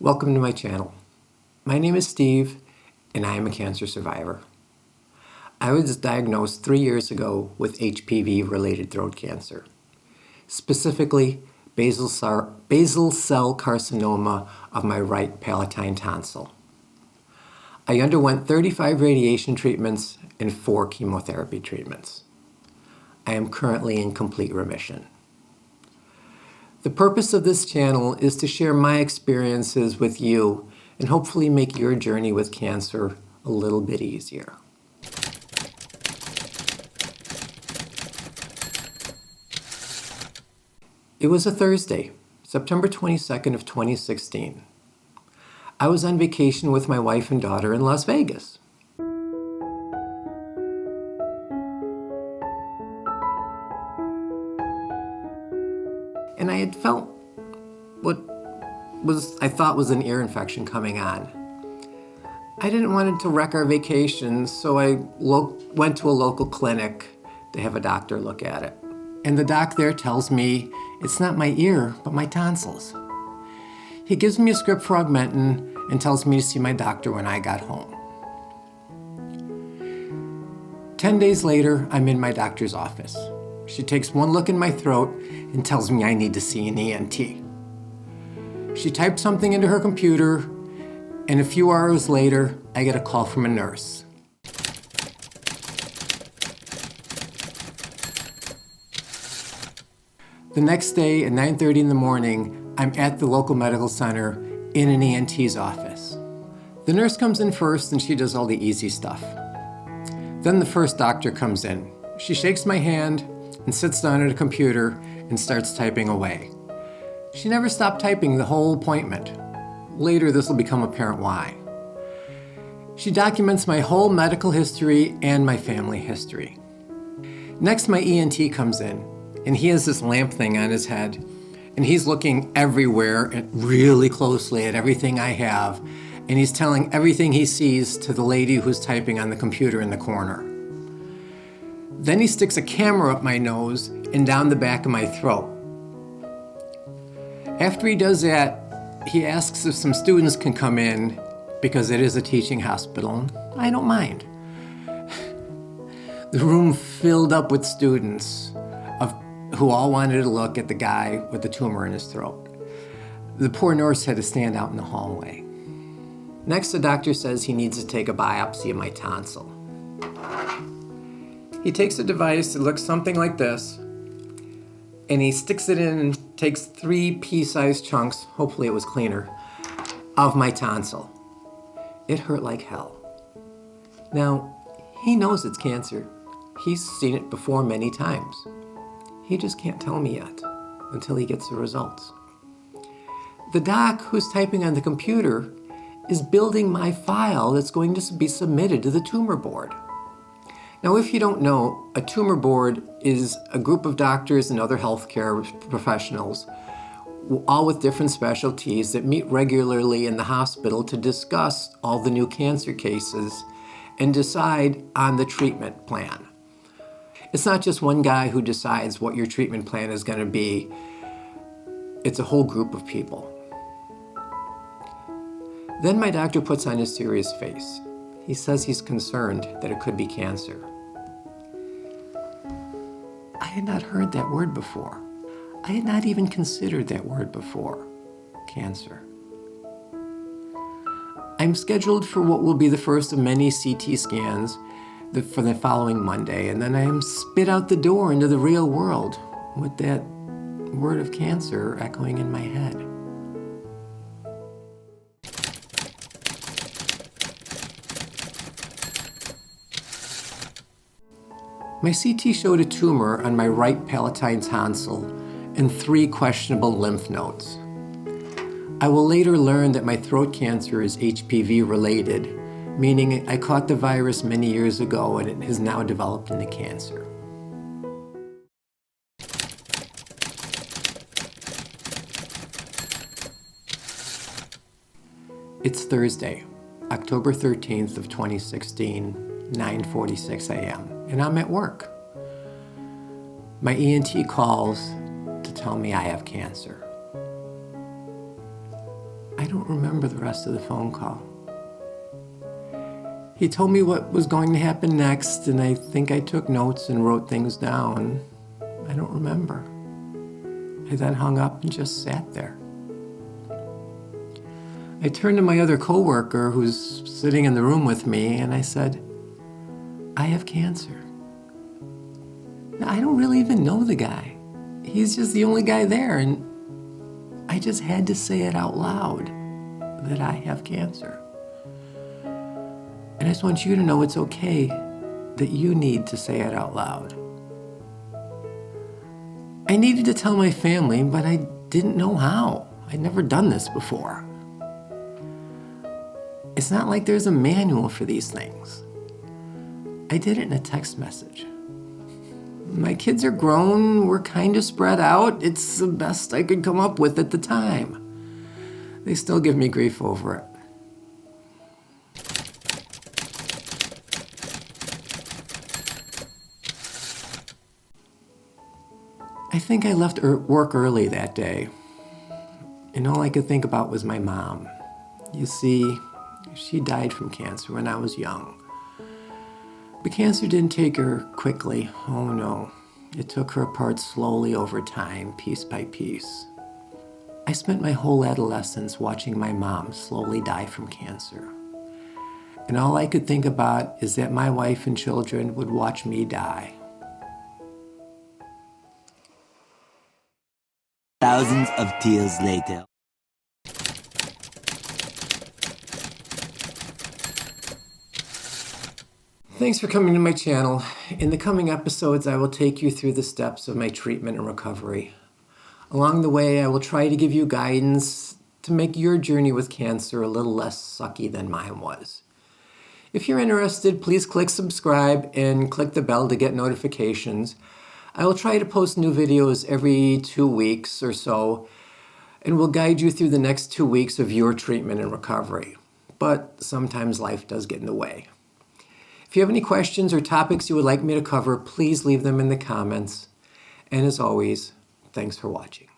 Welcome to my channel. My name is Steve and I am a cancer survivor. I was diagnosed 3 years ago with HPV-related throat cancer, specifically basal cell carcinoma of my right palatine tonsil. I underwent 35 radiation treatments and 4 chemotherapy treatments. I am currently in complete remission. The purpose of this channel is to share my experiences with you and hopefully make your journey with cancer a little bit easier. It was a Thursday, September 22nd of 2016. I was on vacation with my wife and daughter in Las Vegas. And I had felt what I thought was an ear infection coming on. I didn't want it to wreck our vacation, so I went to a local clinic to have a doctor look at it. And the doc there tells me it's not my ear, but my tonsils. He gives me a script for Augmentin and tells me to see my doctor when I got home. 10 days later, I'm in my doctor's office. She takes one look in my throat and tells me I need to see an ENT. She types something into her computer, and a few hours later, I get a call from a nurse. The next day at 9:30 in the morning, I'm at the local medical center in an ENT's office. The nurse comes in first and she does all the easy stuff. Then the first doctor comes in. She shakes my hand and sits down at a computer and starts typing away. She never stopped typing the whole appointment. Later, this will become apparent why. She documents my whole medical history and my family history. Next, my ENT comes in, and he has this lamp thing on his head, and he's looking everywhere and really closely at everything I have, and he's telling everything he sees to the lady who's typing on the computer in the corner. Then he sticks a camera up my nose and down the back of my throat. After he does that, he asks if some students can come in because it is a teaching hospital. I don't mind. The room filled up with students who all wanted to look at the guy with the tumor in his throat. The poor nurse had to stand out in the hallway. Next, the doctor says he needs to take a biopsy of my tonsil. He takes a device that looks something like this, and he sticks it in and takes 3 pea-sized chunks, hopefully it was cleaner, of my tonsil. It hurt like hell. Now, he knows it's cancer. He's seen it before many times. He just can't tell me yet until he gets the results. The doc who's typing on the computer is building my file that's going to be submitted to the tumor board. Now, if you don't know, a tumor board is a group of doctors and other healthcare professionals, all with different specialties, that meet regularly in the hospital to discuss all the new cancer cases and decide on the treatment plan. It's not just one guy who decides what your treatment plan is going to be. It's a whole group of people. Then my doctor puts on a serious face. He says he's concerned that it could be cancer. I had not heard that word before. I had not even considered that word before, cancer. I'm scheduled for what will be the first of many CT scans for the following Monday, and then I am spit out the door into the real world with that word of cancer echoing in my head. My CT showed a tumor on my right palatine tonsil and 3 questionable lymph nodes. I will later learn that my throat cancer is HPV related, meaning I caught the virus many years ago and it has now developed into cancer. It's Thursday, October 13th of 2016, 9:46 a.m. and I'm at work. My ENT calls to tell me I have cancer. I don't remember the rest of the phone call. He told me what was going to happen next, and I think I took notes and wrote things down. I don't remember. I then hung up and just sat there. I turned to my other coworker who's sitting in the room with me, and I said, I have cancer. Now, I don't really even know the guy. He's just the only guy there, and I just had to say it out loud that I have cancer. And I just want you to know it's okay that you need to say it out loud. I needed to tell my family, but I didn't know how. I'd never done this before. It's not like there's a manual for these things. I did it in a text message. My kids are grown, we're kind of spread out. It's the best I could come up with at the time. They still give me grief over it. I think I left work early that day, and all I could think about was my mom. You see, she died from cancer when I was young. But cancer didn't take her quickly. Oh no, it took her apart slowly over time, piece by piece. I spent my whole adolescence watching my mom slowly die from cancer. And all I could think about is that my wife and children would watch me die. Thousands of tears later. Thanks for coming to my channel. In the coming episodes, I will take you through the steps of my treatment and recovery. Along the way, I will try to give you guidance to make your journey with cancer a little less sucky than mine was. If you're interested, please click subscribe and click the bell to get notifications. I will try to post new videos every 2 weeks or so, and will guide you through the next 2 weeks of your treatment and recovery. But sometimes life does get in the way. If you have any questions or topics you would like me to cover, please leave them in the comments. And as always, thanks for watching.